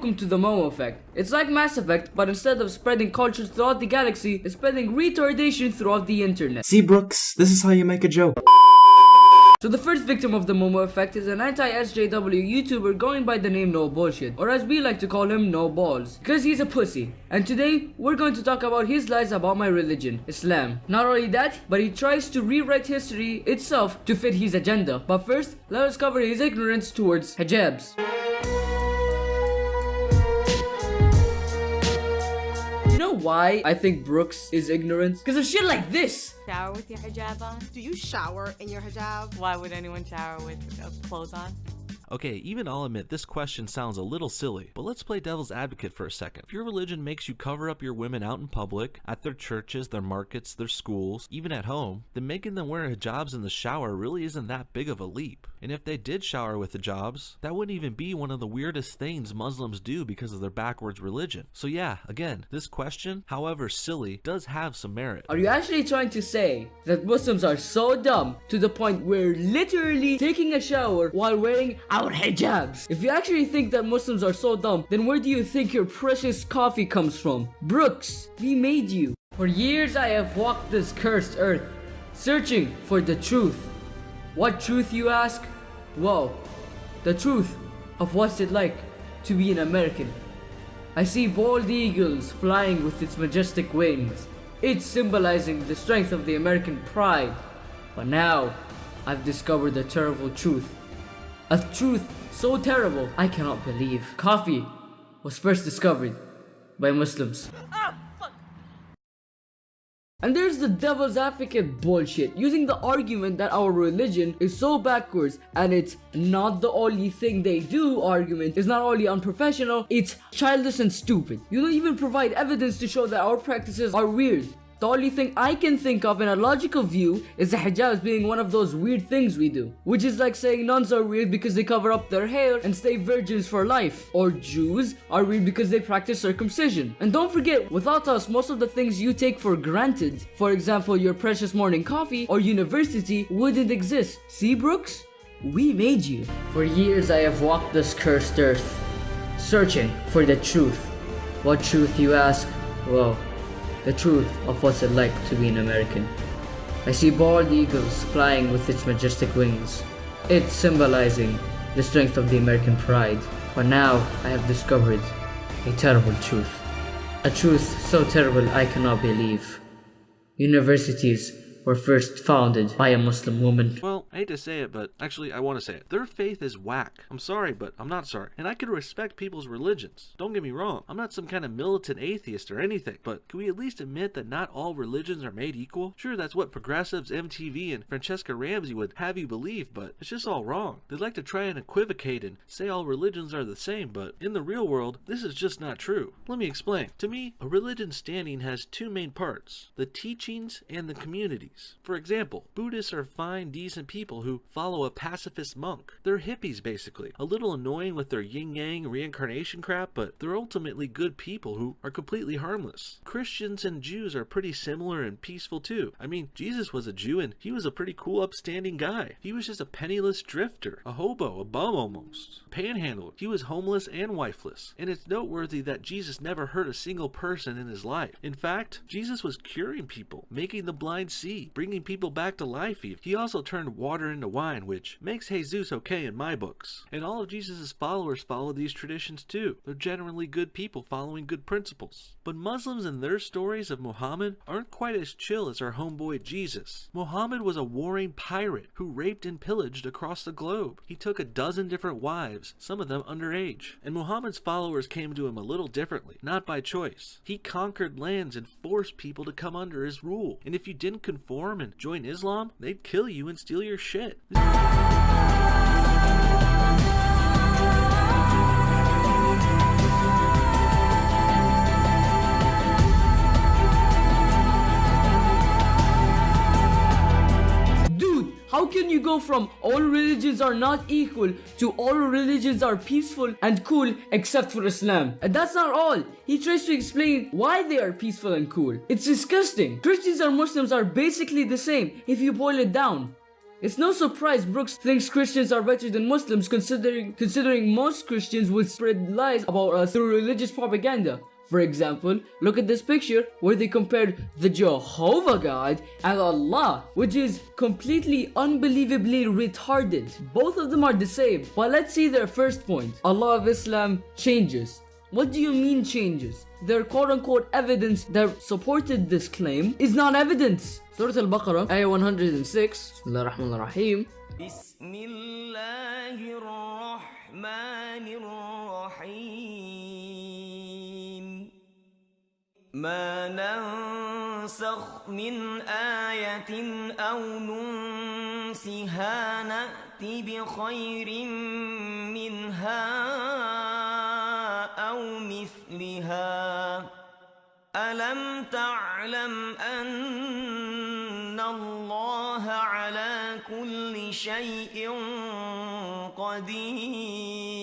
welcome to the Momo effect. It's like Mass Effect, but instead of spreading cultures throughout the galaxy, it's spreading retardation throughout the internet. See, Brooks, this is how you make a joke. So the first victim of the Momo effect is an anti-SJW YouTuber going by the name No Bullshit, or as we like to call him, No Balls, because he's a pussy. And today, we're going to talk about his lies about my religion, Islam. Not only that, but he tries to rewrite history itself to fit his agenda. But first, let us cover his ignorance towards hijabs. You know why I think Brooks is ignorant? Because of shit like this! Shower with your hijab on? Do you shower in your hijab? Why would anyone shower with clothes on? Okay, even I'll admit this question sounds a little silly, but let's play devil's advocate for a second. If your religion makes you cover up your women out in public, at their churches, their markets, their schools, even at home, then making them wear hijabs in the shower really isn't that big of a leap. And if they did shower with hijabs, that wouldn't even be one of the weirdest things Muslims do because of their backwards religion. So yeah, again, this question, however silly, does have some merit. Are you actually trying to say that Muslims are so dumb to the point we're literally taking a shower while wearing our hijabs? If you actually think that Muslims are so dumb, then where do you think your precious coffee comes from? Brooks, we made you. For years I have walked this cursed earth, searching for the truth. What truth, you ask? Well, the truth of what's it like to be an American. I see bald eagles flying with its majestic wings. It's symbolizing the strength of the American pride. But now, I've discovered a terrible truth. A truth so terrible, I cannot believe. Coffee was first discovered by Muslims. And there's the devil's advocate bullshit, using the argument that our religion is so backwards and it's not the only thing they do argument is not only unprofessional, it's childish and stupid. You don't even provide evidence to show that our practices are weird. The only thing I can think of in a logical view is the hijabs being one of those weird things we do. Which is like saying nuns are weird because they cover up their hair and stay virgins for life. Or Jews are weird because they practice circumcision. And don't forget, without us, most of the things you take for granted, for example your precious morning coffee or university, wouldn't exist. See, Brooks? We made you. For years I have walked this cursed earth, searching for the truth. What truth, you ask? Well, the truth of what's it like to be an American. I see bald eagles flying with its majestic wings. It's symbolizing the strength of the American pride. But now I have discovered a terrible truth. A truth so terrible I cannot believe. Universities were first founded by a Muslim woman. Well, I hate to say it, but actually I want to say it. Their faith is whack. I'm sorry, but I'm not sorry. And I can respect people's religions. Don't get me wrong. I'm not some kind of militant atheist or anything, but can we at least admit that not all religions are made equal? Sure, that's what progressives, MTV, and Francesca Ramsey would have you believe, but it's just all wrong. They'd like to try and equivocate and say all religions are the same, but in the real world, this is just not true. Let me explain. To me, a religion's standing has two main parts: the teachings and the communities. For example, Buddhists are fine, decent people who follow a pacifist monk. They're hippies, basically. A little annoying with their yin-yang reincarnation crap, but they're ultimately good people who are completely harmless. Christians and Jews are pretty similar and peaceful too. I mean, Jesus was a Jew and he was a pretty cool, upstanding guy. He was just a penniless drifter, a hobo, a bum almost, panhandler. He was homeless and wifeless. And it's noteworthy that Jesus never hurt a single person in his life. In fact, Jesus was curing people, making the blind see, bringing people back to life even. He also turned water into wine, which makes Jesus okay in my books. And all of Jesus' followers follow these traditions too. They're generally good people following good principles. But Muslims and their stories of Muhammad aren't quite as chill as our homeboy Jesus. Muhammad was a warring pirate who raped and pillaged across the globe. He took a dozen different wives, some of them underage. And Muhammad's followers came to him a little differently, not by choice. He conquered lands and forced people to come under his rule. And if you didn't conform and join Islam, they'd kill you and steal your shit. How can you go from all religions are not equal to all religions are peaceful and cool except for Islam? And that's not all. He tries to explain why they are peaceful and cool. It's disgusting. Christians and Muslims are basically the same if you boil it down. It's no surprise Brooks thinks Christians are better than Muslims considering most Christians would spread lies about us through religious propaganda. For example, look at this picture where they compared the Jehovah God and Allah, which is completely unbelievably retarded. Both of them are the same, but let's see their first point. Allah of Islam changes. What do you mean changes? Their quote-unquote evidence that supported this claim is not evidence. Surah Al-Baqarah, Ayah 106, Bismillah ar-Rahman ar-Rahim. Bismillahir Rahmanir Rahim. Ma nansakh min ayatin aw nunsiha na'ti bi khayrin minha أو مثلها ألم تعلم أن الله على كل شيء قدير.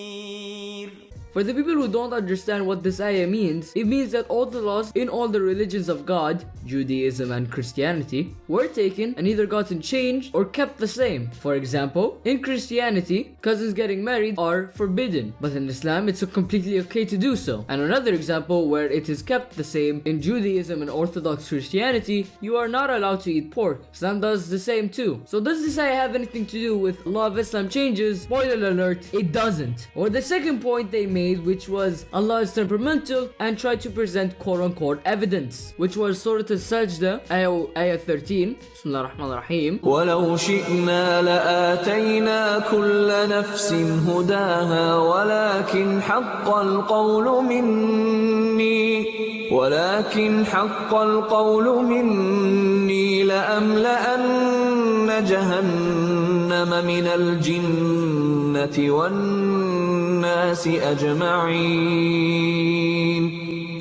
For the people who don't understand what this ayah means, it means that all the laws in all the religions of God, Judaism and Christianity, were taken and either gotten changed or kept the same. For example, in Christianity, cousins getting married are forbidden, but in Islam it's completely okay to do so. And another example where it is kept the same, in Judaism and Orthodox Christianity, you are not allowed to eat pork. Islam does the same too. So does this ayah have anything to do with law of Islam changes? Spoiler alert, it doesn't. Or the second point they made, which was Allah is temperamental, and tried to present quote-unquote evidence, which was Surah Al-Sajda, ayah 13, Bismillah ar-Rahman ar-Rahim. ولو شئنا لآتينا كل نفس هداها ولكن حق القول مني لأملأن جهنم من الجنة والناس أجمعين.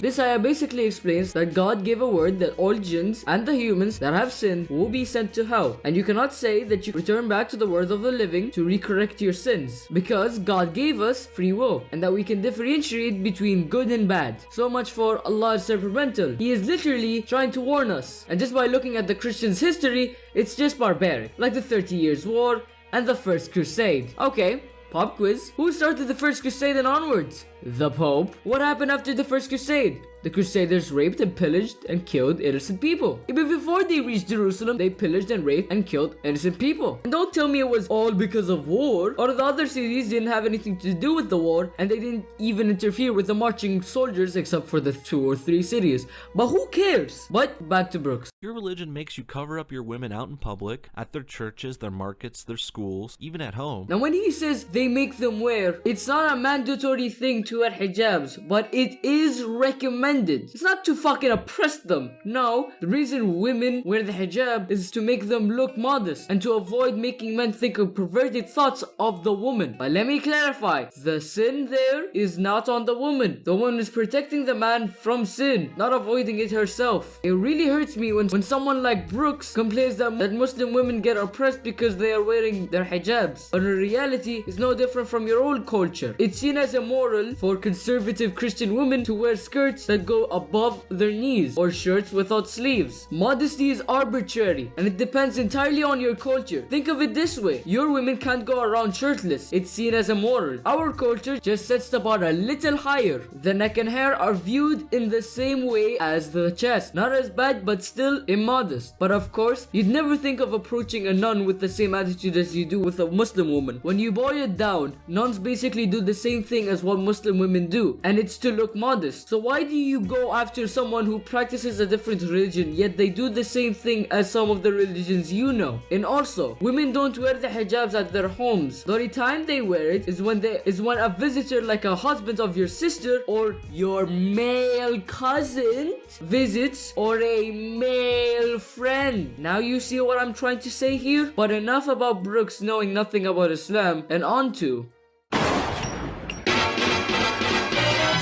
This ayah basically explains that God gave a word that all jinns and the humans that have sinned will be sent to hell, and you cannot say that you return back to the world of the living to recorrect your sins, because God gave us free will and that we can differentiate between good and bad. So much for Allah's temperamental. He is literally trying to warn us, and just by looking at the Christians' history, it's just barbaric, like the 30 Years' War and the First Crusade. Okay, pop quiz. Who started the First Crusade and onwards? The Pope. What happened after the First Crusade? The Crusaders raped and pillaged and killed innocent people. Even before they reached Jerusalem, they pillaged and raped and killed innocent people. And don't tell me it was all because of war, or the other cities didn't have anything to do with the war, and they didn't even interfere with the marching soldiers except for the 2 or 3 cities. But who cares? But back to Brooks. Your religion makes you cover up your women out in public, at their churches, their markets, their schools, even at home. Now when he says they make them wear, it's not a mandatory thing to wear hijabs, but it is recommended. It's not to fucking oppress them. No, the reason women wear the hijab is to make them look modest and to avoid making men think of perverted thoughts of the woman. But let me clarify, the sin there is not on the woman. The woman is protecting the man from sin, not avoiding it herself. It really hurts me when someone like Brooks complains that Muslim women get oppressed because they are wearing their hijabs. But in reality, it's no different from your old culture. It's seen as immoral for conservative Christian women to wear skirts that go above their knees or shirts without sleeves. Modesty is arbitrary and it depends entirely on your culture. Think of it this way, your women can't go around shirtless. It's seen as immoral. Our culture just sets the bar a little higher. The neck and hair are viewed in the same way as the chest. Not as bad, but still immodest. But of course, you'd never think of approaching a nun with the same attitude as you do with a Muslim woman. When you boil it down, nuns basically do the same thing as what Muslim women do, and it's to look modest. So why do you go after someone who practices a different religion, yet they do the same thing as some of the religions you know? And also, women don't wear the hijabs at their homes. The only time they wear it is when a visitor, like a husband of your sister or your male cousin, visits, or a male friend. Now you see what I'm trying to say here? But enough about Brooks knowing nothing about Islam, and on to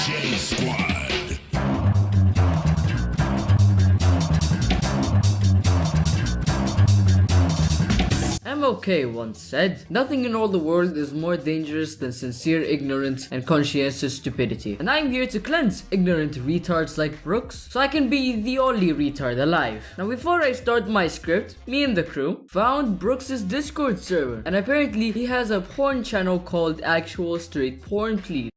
J Squad. MOK Okay once said, nothing in all the world is more dangerous than sincere ignorance and conscientious stupidity. And I'm here to cleanse ignorant retards like Brooks, so I can be the only retard alive. Now before I start my script, me and the crew found Brooks's Discord server, and apparently he has a porn channel called Actual Straight Porn Please.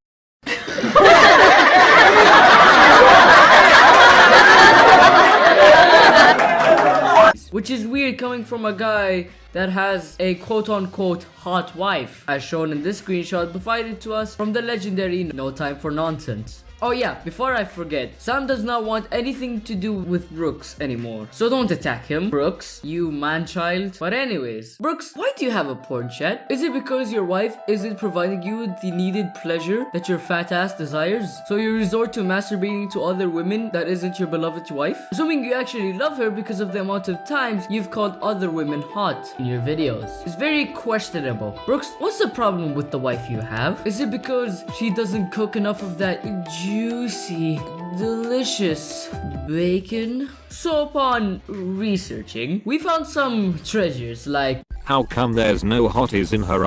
Which is weird coming from a guy that has a quote-unquote hot wife, as shown in this screenshot provided to us from the legendary No Time for Nonsense. Oh yeah, before I forget, Sam does not want anything to do with Brooks anymore, so don't attack him, Brooks, you man-child. But anyways, Brooks, why do you have a porn chat? Is it because your wife isn't providing you with the needed pleasure that your fat ass desires, so you resort to masturbating to other women that isn't your beloved wife? Assuming you actually love her because of the amount of times you've called other women hot in your videos. It's very questionable. Brooks, what's the problem with the wife you have? Is it because she doesn't cook enough of that juicy, delicious bacon? So upon researching, we found some treasures like, how come there's no hotties in her?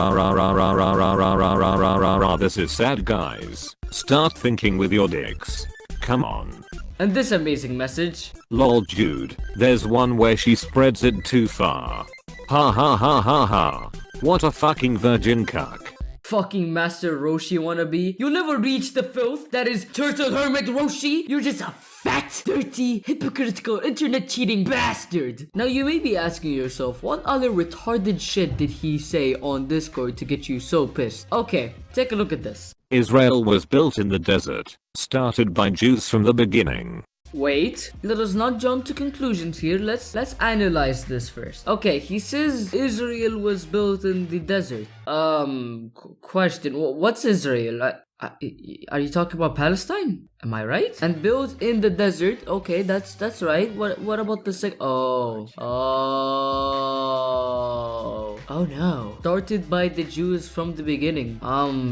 This is sad, guys. Start thinking with your dicks. Come on. and this amazing message. Lol dude, there's one where she spreads it too far. Ha ha ha ha ha. What a fucking virgin cuck. Fucking Master Roshi wannabe. You'll never reach the filth that is Turtle Hermit Roshi. You're just a fat, dirty, hypocritical, internet cheating bastard. Now you may be asking yourself, what other retarded shit did he say on Discord to get you so pissed? Okay, take a look at this. Israel was built in the desert, started by Jews from the beginning. Wait, let us not jump to conclusions here. Let's analyze this first. Okay, he says Israel was built in the desert. Question. What's Israel? Are you talking about Palestine? Am I right? And built in the desert. Okay, that's right. What about the Oh no. Started by the Jews from the beginning.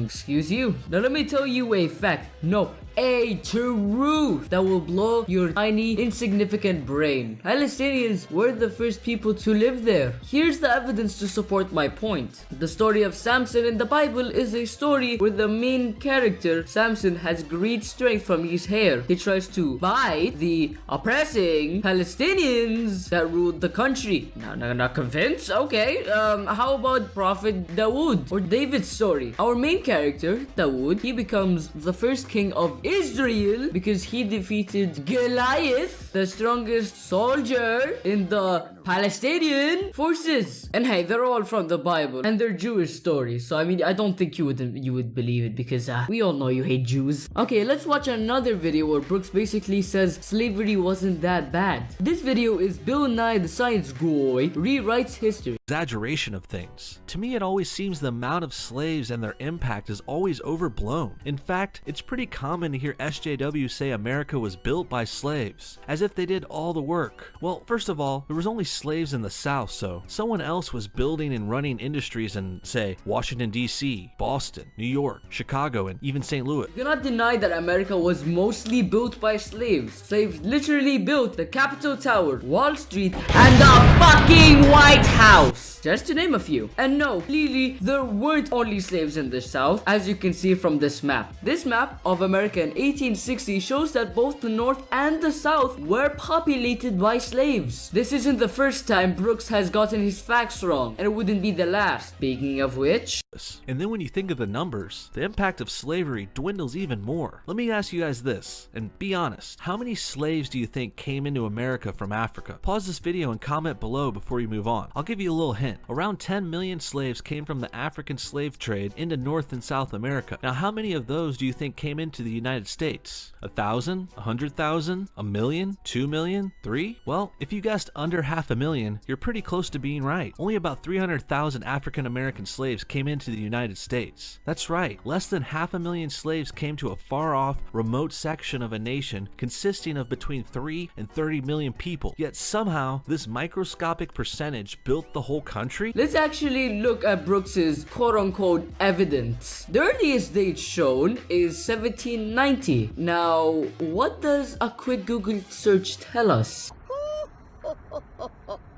Excuse you. Now let me tell you a fact. No, a truth that will blow your tiny, insignificant brain. Palestinians were the first people to live there. Here's the evidence to support my point. The story of Samson in the Bible is a story where the main character, Samson, has great strength from his hair. He tries to fight the oppressing Palestinians that ruled the country. Not convinced? Okay, how about Prophet Dawood or David's story? Our main character, Dawood, he becomes the first king of Israel because he defeated Goliath, the strongest soldier in the Palestinian forces. And hey, they're all from the Bible and they're Jewish stories, so I mean, I don't think you would believe it because we all know you hate Jews. Okay, let's watch another video where Brooks basically says slavery wasn't that bad. This video is Bill Nye the Science Guy rewrites history. Exaggeration of things. To me, it always seems the amount of slaves and their impact is always overblown. In fact, it's pretty common to hear SJW say America was built by slaves, as if they did all the work. Well, first of all, there was only slaves in the South, so someone else was building and running industries in, say, Washington, D.C., Boston, New York, Chicago, and even St. Louis. You cannot deny that America was mostly built by slaves. Slaves literally built the Capitol Tower, Wall Street, and the fucking White House. Just to name a few. And no, clearly there weren't only slaves in the South, as you can see from this map. This map of America in 1860 shows that both the North and the South were populated by slaves. This isn't the first time Brooks has gotten his facts wrong, and it wouldn't be the last. Speaking of which... And then when you think of the numbers, the impact of slavery dwindles even more. Let me ask you guys this, and be honest, how many slaves do you think came into America from Africa? Pause this video and comment below before you move on. I'll give you a little hint. Around 10 million slaves came from the African slave trade into North and South America. Now, how many of those do you think came into the United States? 1,000? 100,000? A million? 2 million? 3? Well, if you guessed under 500,000, you're pretty close to being right. Only about 300,000 African American slaves came into the United States. That's right, less than 500,000 slaves came to a far-off, remote section of a nation consisting of between 3 and 30 million people. Yet somehow, this microscopic percentage built the whole country? Let's actually look at Brooks's quote-unquote evidence. The earliest date shown is 1790. Now, what does a quick Google search tell us?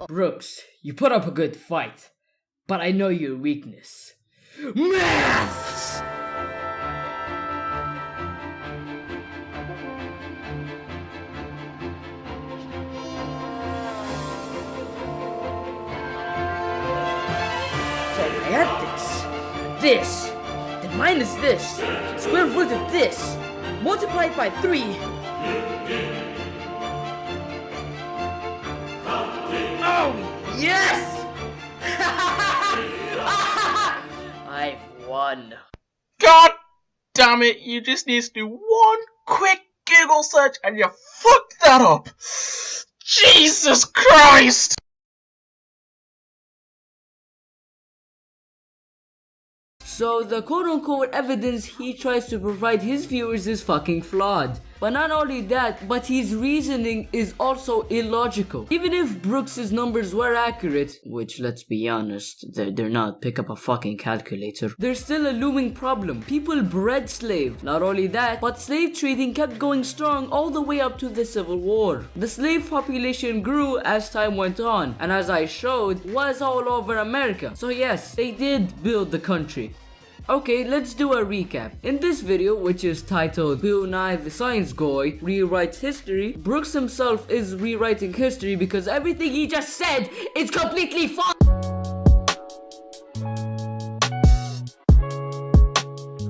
Brooks, you put up a good fight, but I know your weakness. Maths! So if I add this, then minus this, square root of this, multiplied by 3. Oh, yes! I've won. God damn it, you just need to do one quick Google search and you fucked that up! Jesus Christ! So the quote-unquote evidence he tries to provide his viewers is fucking flawed. But not only that, but his reasoning is also illogical. Even if Brooks's numbers were accurate, which let's be honest, they're not, pick up a fucking calculator, there's still a looming problem. People bred slaves. Not only that, but slave trading kept going strong all the way up to the Civil War. The slave population grew as time went on, and as I showed, was all over America. So yes, they did build the country. Okay, let's do a recap. In this video, which is titled Bill Nye the Science Guy Rewrites History, Brooks himself is rewriting history because everything he just said is completely false.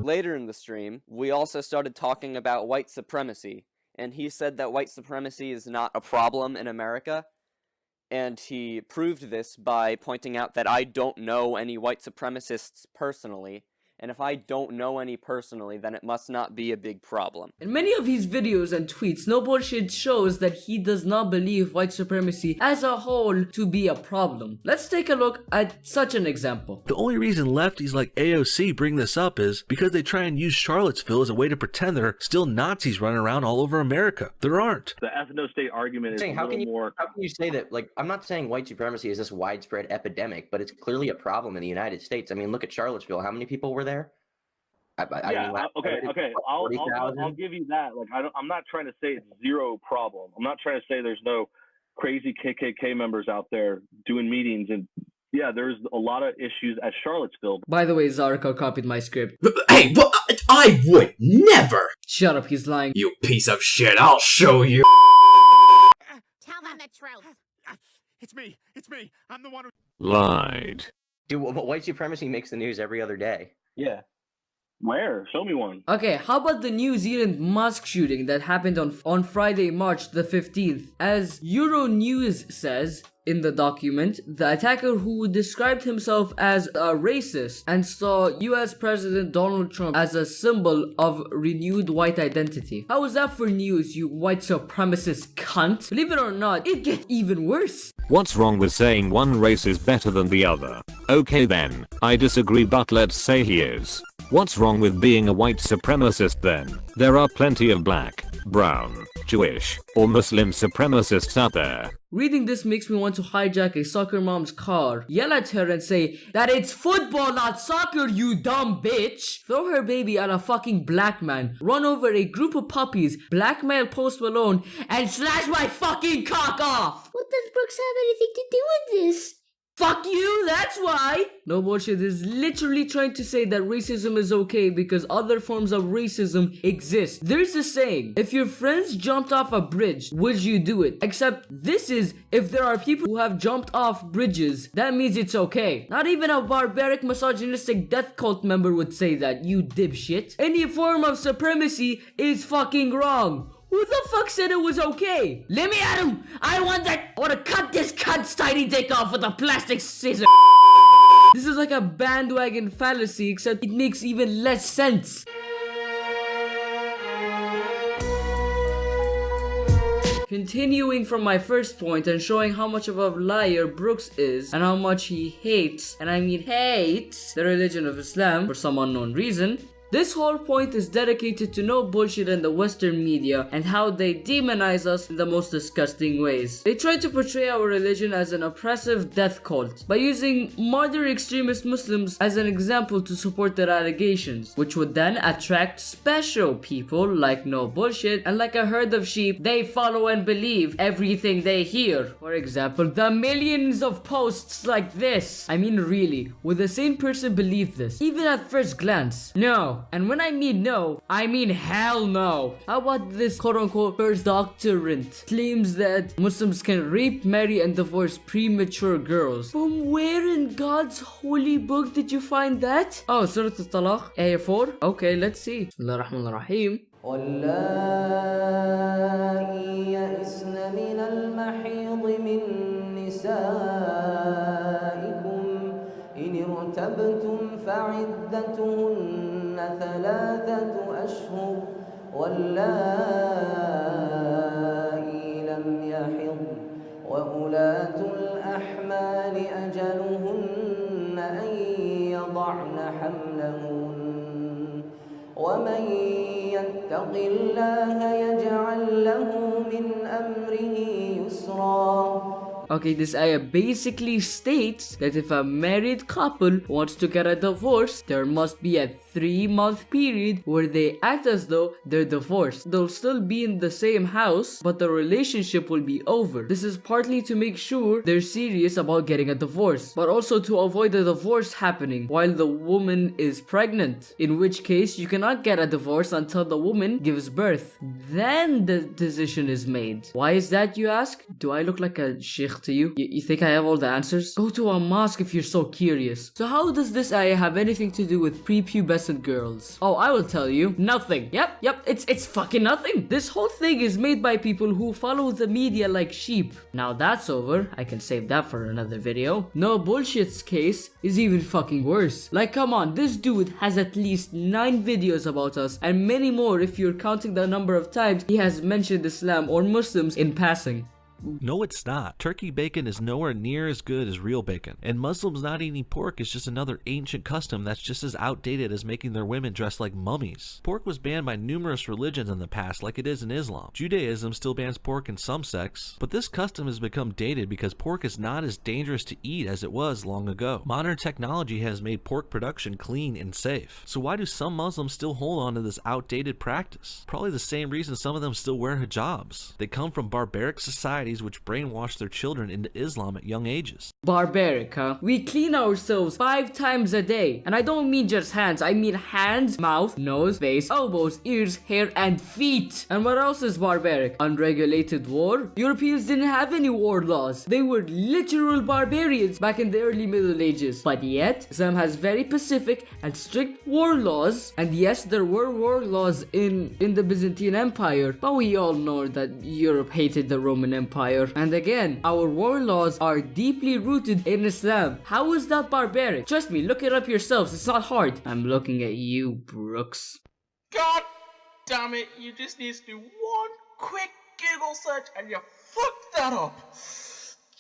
Later in the stream, we also started talking about white supremacy, and he said that white supremacy is not a problem in America, and he proved this by pointing out that I don't know any white supremacists personally. And if I don't know any personally, then it must not be a big problem. In many of his videos and tweets, No Bullshit shows that he does not believe white supremacy as a whole to be a problem. Let's take a look at such an example. The only reason lefties like AOC bring this up is because they try and use Charlottesville as a way to pretend there are still Nazis running around all over America. There aren't. The ethno-state argument is how can you say that? Like, I'm not saying white supremacy is this widespread epidemic, but it's clearly a problem in the United States. I mean, look at Charlottesville. How many people were there? Okay. I'll give you that. Like, I'm not trying to say it's zero problem. I'm not trying to say there's no crazy KKK members out there doing meetings, and yeah, there's a lot of issues at Charlottesville. By the way, Zarko copied my script. Hey, I would never. Shut up, he's lying. You piece of shit, I'll show you. Tell them the truth. It's me. I'm the one who lied. Dude, white supremacy makes the news every other day. Yeah. Where? Show me one. Okay, how about the New Zealand mosque shooting that happened on Friday, March the 15th? As Euronews says in the document, the attacker, who described himself as a racist and saw US President Donald Trump as a symbol of renewed white identity. How is that for news, you white supremacist cunt? Believe it or not, it gets even worse. What's wrong with saying one race is better than the other? Okay then, I disagree, but let's say he is. What's wrong with being a white supremacist then? There are plenty of black, brown, Jewish, or Muslim supremacists out there. Reading this makes me want to hijack a soccer mom's car, yell at her and say that it's football, not soccer, you dumb bitch. Throw her baby at a fucking black man, run over a group of puppies, blackmail Post Malone, and slash my fucking cock off. What does Brooks have anything to do with this? Fuck you, that's why! No Bullshit is literally trying to say that racism is okay because other forms of racism exist. There's a saying, if your friends jumped off a bridge, would you do it? Except this is, if there are people who have jumped off bridges, that means it's okay. Not even a barbaric misogynistic death cult member would say that, you dipshit. Any form of supremacy is fucking wrong. Who the fuck said it was okay? Let me at him! I want to cut this cunt's tiny dick off with a plastic scissor. This is like a bandwagon fallacy, except it makes even less sense. Continuing from my first point and showing how much of a liar Brooks is and how much he hates, and I mean hates, the religion of Islam for some unknown reason. This whole point is dedicated to no bullshit in the Western media and how they demonize us in the most disgusting ways. They try to portray our religion as an oppressive death cult by using modern extremist Muslims as an example to support their allegations, which would then attract special people like no bullshit, and like a herd of sheep, they follow and believe everything they hear. For example, the millions of posts like this. I mean, really, would the same person believe this? Even at first glance? No. And when I mean no, I mean hell no. How about this quote-unquote first doctorate claims that Muslims can rape, marry, and divorce premature girls? From where in God's holy book did you find that? Oh, Surah Al-Talaq, Ayah 4? Okay, let's see. Bismillah ar-Rahman ar-Rahim. واللائي يئسن من المحيض من نسائكم إن ارتبتم فعدتهن 3 أشهر واللائي لم يحضن وأولاة الأحمال أجلهن أن يضعن حملهن ومن يتق الله يجعل له من أمره يسرا. Okay, this ayah basically states that if a married couple wants to get a divorce, there must be a 3-month period where they act as though they're divorced. They'll still be in the same house, but the relationship will be over. This is partly to make sure they're serious about getting a divorce, but also to avoid the divorce happening while the woman is pregnant, in which case you cannot get a divorce until the woman gives birth. Then the decision is made. Why is that, you ask? Do I look like a sheikh to you? You think I have all the answers? Go to a mosque if you're so curious. So how does this ayah have anything to do with prepubescent girls? Oh, I will tell you. Nothing. Yep, it's fucking nothing. This whole thing is made by people who follow the media like sheep. Now that's over. I can save that for another video. No bullshit's case is even fucking worse. Like, come on, this dude has at least 9 videos about us and many more if you're counting the number of times he has mentioned Islam or Muslims in passing. No, it's not. Turkey bacon is nowhere near as good as real bacon. And Muslims not eating pork is just another ancient custom that's just as outdated as making their women dress like mummies. Pork was banned by numerous religions in the past, like it is in Islam. Judaism still bans pork in some sects, but this custom has become dated because pork is not as dangerous to eat as it was long ago. Modern technology has made pork production clean and safe. So why do some Muslims still hold on to this outdated practice? Probably the same reason some of them still wear hijabs. They come from barbaric societies which brainwash their children into Islam at young ages. Barbaric, huh? We clean ourselves 5 times a day. And I don't mean just hands, I mean hands, mouth, nose, face, elbows, ears, hair, and feet. And what else is barbaric? Unregulated war? Europeans didn't have any war laws. They were literal barbarians back in the early Middle Ages. But yet, Islam has very specific and strict war laws. And yes, there were war laws in the Byzantine Empire. But we all know that Europe hated the Roman Empire. And again, our war laws are deeply rooted in Islam. How is that barbaric? Trust me, look it up yourselves. It's not hard. I'm looking at you, Brooks. God damn it, you just need to do one quick Google search and you fucked that up.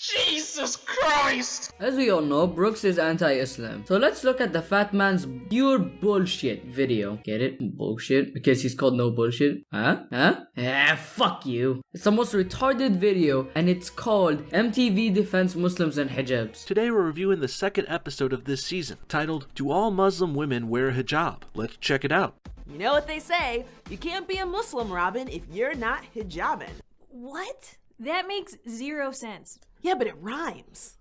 Jesus Christ! As we all know, Brooks is anti-Islam. So let's look at the fat man's pure bullshit video. Get it? Bullshit? Because he's called no bullshit? Huh? Fuck you. It's the most retarded video and it's called MTV Defends Muslims and Hijabs. Today we're reviewing the second episode of this season, titled Do All Muslim Women Wear Hijab? Let's check it out. You know what they say, you can't be a Muslim, Robin, if you're not hijabin'. What? That makes 0 sense. Yeah, but it rhymes.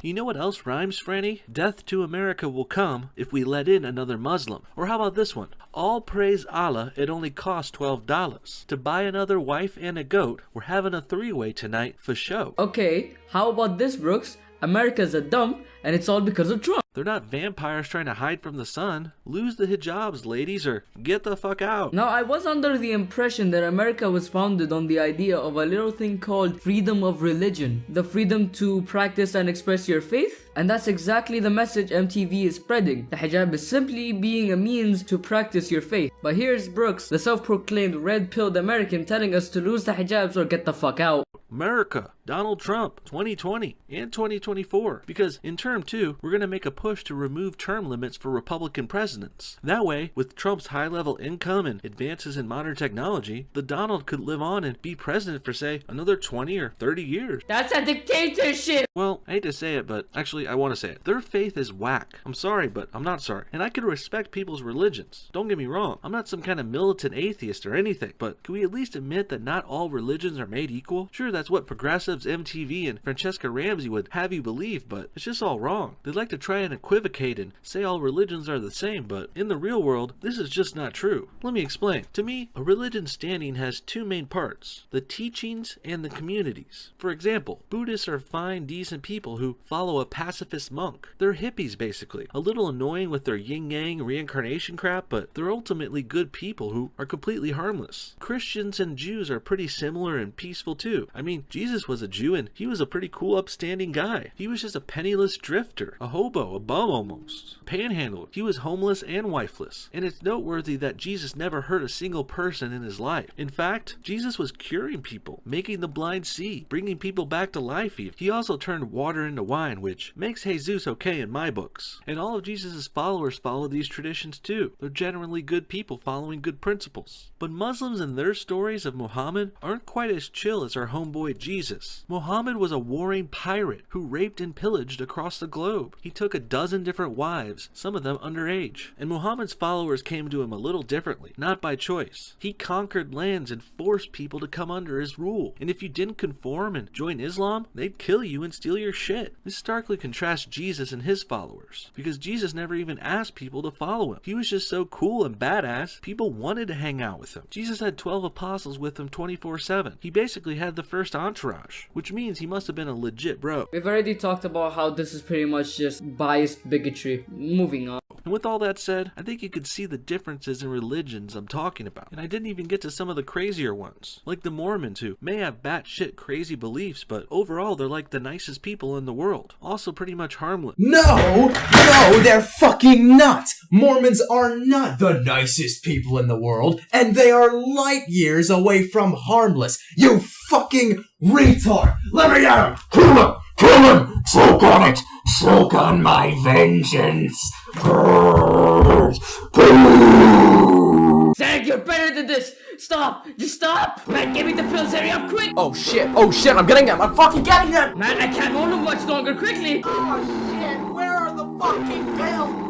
You know what else rhymes, Franny? Death to America will come if we let in another Muslim. Or how about this one? All praise Allah, it only costs $12. To buy another wife and a goat, we're having a 3-way tonight for show. Okay, how about this, Brooks? America's a dump and it's all because of Trump. They're not vampires trying to hide from the sun. Lose the hijabs, ladies, or get the fuck out. Now, I was under the impression that America was founded on the idea of a little thing called freedom of religion. The freedom to practice and express your faith. And that's exactly the message MTV is spreading. The hijab is simply being a means to practice your faith. But here's Brooks, the self-proclaimed red-pilled American, telling us to lose the hijabs or get the fuck out. America, Donald Trump, 2020 and 2024, because in term 2, we're going to make a push to remove term limits for Republican presidents. That way, with Trump's high-level income and advances in modern technology, the Donald could live on and be president for, say, another 20 or 30 years. That's a dictatorship! Well, I hate to say it, but actually I want to say it. Their faith is whack. I'm sorry, but I'm not sorry. And I could respect people's religions. Don't get me wrong. I'm not some kind of militant atheist or anything, but can we at least admit that not all religions are made equal? Sure, that's what progressives, MTV, and Francesca Ramsey would have you believe, but it's just all wrong. They like to try and equivocate and say all religions are the same, but in the real world, this is just not true. Let me explain. To me, a religion's standing has two main parts: the teachings and the communities. For example, Buddhists are fine, decent people who follow a pacifist monk. They're hippies, basically. A little annoying with their yin-yang reincarnation crap, but they're ultimately good people who are completely harmless. Christians and Jews are pretty similar and peaceful too. I mean, Jesus was a Jew and he was a pretty cool, upstanding guy. He was just a penniless drifter, a hobo, a bum almost. Panhandler. He was homeless and wifeless. And it's noteworthy that Jesus never hurt a single person in his life. In fact, Jesus was curing people, making the blind see, bringing people back to life even. He also turned water into wine, which makes Jesus okay in my books. And all of Jesus' followers follow these traditions too. They're generally good people following good principles. But Muslims and their stories of Muhammad aren't quite as chill as our homeboy Jesus. Muhammad was a warring pirate who raped and pillaged across the globe. He took 12 different wives, some of them underage. And Muhammad's followers came to him a little differently, not by choice. He conquered lands and forced people to come under his rule. And if you didn't conform and join Islam, they'd kill you and steal your shit. This starkly contrasts Jesus and his followers, because Jesus never even asked people to follow him. He was just so cool and badass, people wanted to hang out with him. Jesus had 12 apostles with him 24/7. He basically had the first entourage, which means he must have been a legit bro. We've already talked about how this is pretty much just biased bigotry. Moving on. And with all that said, I think you could see the differences in religions I'm talking about. And I didn't even get to some of the crazier ones, like the Mormons, who may have batshit crazy beliefs, but overall they're like the nicest people in the world. Also pretty much harmless. No, they're fucking not. Mormons are not the nicest people in the world, and they are light years away from harmless. You fucking retard. Let me at him. Kill him. Choke on it. Choke on my vengeance. Zach, you're better than this. Stop. Just stop. Man, give me the pills. Hurry up, quick. Oh shit, I'm getting them. I'm fucking getting them. Man, I can't hold them much longer. Quickly. Oh shit, where are the fucking pills?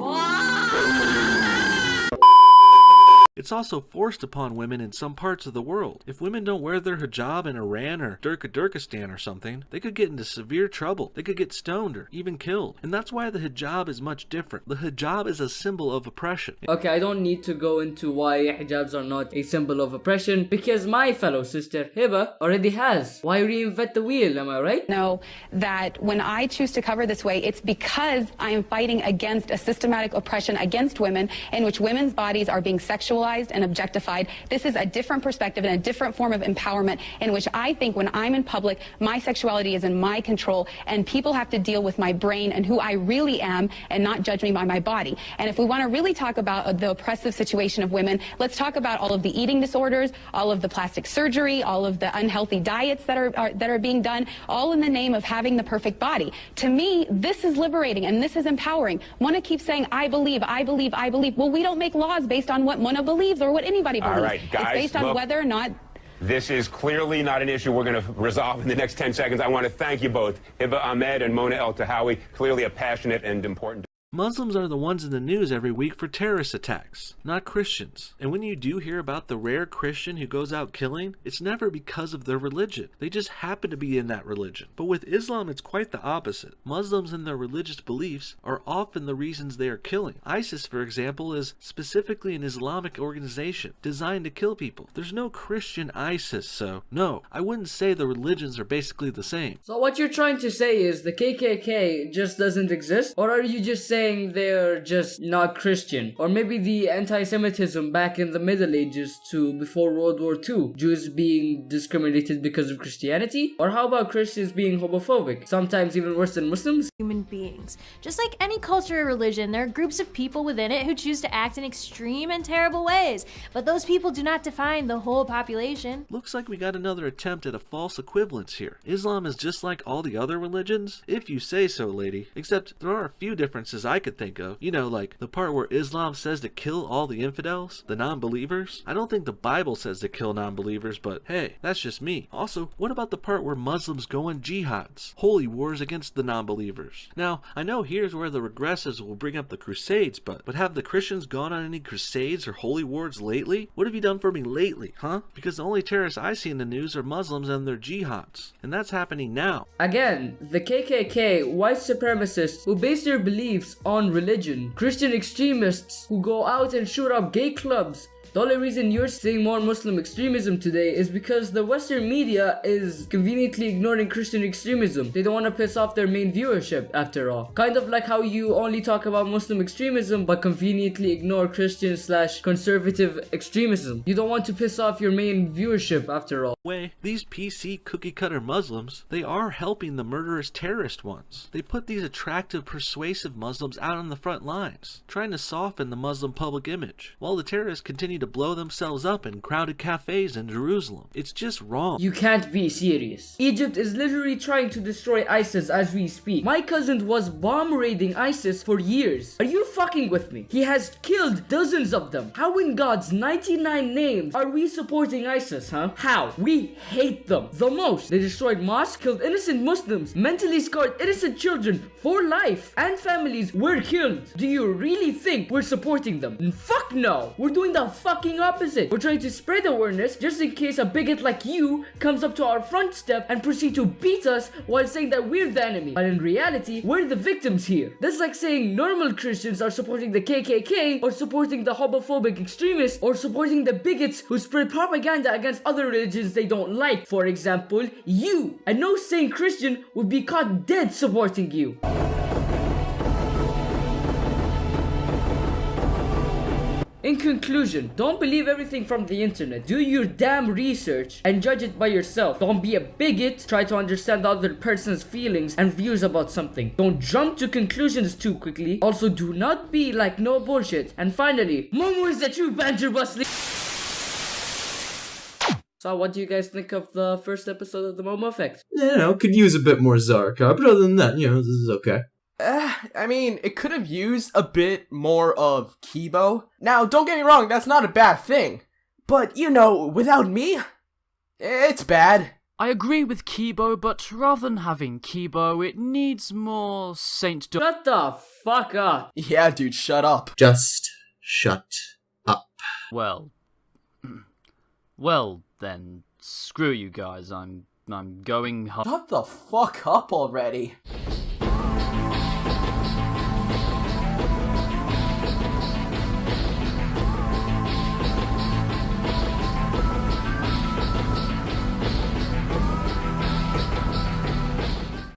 It's also forced upon women in some parts of the world. If women don't wear their hijab in Iran or Turkmenistan or something, they could get into severe trouble. They could get stoned or even killed. And that's why the hijab is much different. The hijab is a symbol of oppression. Okay, I don't need to go into why hijabs are not a symbol of oppression, because my fellow sister Hiba already has. Why reinvent the wheel, am I right? Know that when I choose to cover this way, it's because I am fighting against a systematic oppression against women in which women's bodies are being sexualized and objectified. This is a different perspective and a different form of empowerment in which I think when I'm in public, my sexuality is in my control and people have to deal with my brain and who I really am and not judge me by my body. And if we want to really talk about the oppressive situation of women, let's talk about all of the eating disorders, all of the plastic surgery, all of the unhealthy diets that are being done, all in the name of having the perfect body. To me, this is liberating and this is empowering. Mona keeps saying, I believe, I believe, I believe. Well, we don't make laws based on what Mona believes or what anybody believes. All right, guys, it's based on look, whether or not. This is clearly not an issue we're going to resolve in the next 10 seconds. I want to thank you both, Hiba Ahmed and Mona El Tahawi, clearly a passionate and important. Muslims are the ones in the news every week for terrorist attacks, not Christians. And when you do hear about the rare Christian who goes out killing, it's never because of their religion. They just happen to be in that religion. But with Islam, it's quite the opposite. Muslims and their religious beliefs are often the reasons they are killing. ISIS, for example, is specifically an Islamic organization designed to kill people. There's no Christian ISIS, so no, I wouldn't say the religions are basically the same. So what you're trying to say is the KKK just doesn't exist? Or are you just saying saying they're just not Christian. Or maybe the anti-Semitism back in the Middle Ages to before World War II. Jews being discriminated because of Christianity? Or how about Christians being homophobic? Sometimes even worse than Muslims? Human beings. Just like any culture or religion, there are groups of people within it who choose to act in extreme and terrible ways. But those people do not define the whole population. Looks like we got another attempt at a false equivalence here. Islam is just like all the other religions? If you say so, lady. Except there are a few differences I could think of. You know, like the part where Islam says to kill all the infidels, the non-believers. I don't think the Bible says to kill non-believers, but hey, that's just me. Also, what about the part where Muslims go on jihads, holy wars against the non-believers? Now, I know here's where the regressives will bring up the Crusades, but have the Christians gone on any crusades or holy wars lately? What have you done for me lately, huh? Because the only terrorists I see in the news are Muslims and their jihads, and that's happening now. Again, the KKK, white supremacists who base their beliefs on religion, Christian extremists who go out and shoot up gay clubs. The only reason you're seeing more Muslim extremism today is because the Western media is conveniently ignoring Christian extremism. They don't want to piss off their main viewership, after all. Kind of like how you only talk about Muslim extremism but conveniently ignore Christian/conservative extremism. You don't want to piss off your main viewership, after all. These PC cookie-cutter Muslims, they are helping the murderous terrorist ones. They put these attractive, persuasive Muslims out on the front lines, trying to soften the Muslim public image, while the terrorists continue to blow themselves up in crowded cafes in Jerusalem. It's just wrong. You can't be serious. Egypt is literally trying to destroy ISIS as we speak. My cousin was bomb raiding ISIS for years. Are you fucking with me? He has killed dozens of them. How in God's 99 names are we supporting ISIS, huh? How? We hate them the most. They destroyed mosques, killed innocent Muslims, mentally scarred innocent children for life, and families were killed. Do you really think we're supporting them? Fuck no. We're doing the fucking opposite. We're trying to spread awareness just in case a bigot like you comes up to our front step and proceed to beat us while saying that we're the enemy. But in reality, we're the victims here. That's like saying normal Christians are supporting the KKK, or supporting the homophobic extremists, or supporting the bigots who spread propaganda against other religions they don't like. For example, you. And no sane Christian would be caught dead supporting you. In conclusion, don't believe everything from the internet. Do your damn research and judge it by yourself. Don't be a bigot. Try to understand the other person's feelings and views about something. Don't jump to conclusions too quickly. Also, do not be like no bullshit. And finally, Momo is the true banter bus. So what do you guys think of the first episode of the Momo Effect? Could use a bit more Zarka, but other than that, this is okay. I mean, it could have used a bit more of Kibo. Now, don't get me wrong, that's not a bad thing. But, without me, it's bad. I agree with Kibo, but rather than having Kibo, it needs more Saint... Shut the fuck up. Yeah, dude, shut up. Just shut up. Well, then, screw you guys, I'm going home. Shut the fuck up already.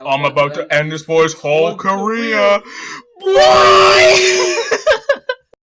I'm about to end this boy's whole career. Boy!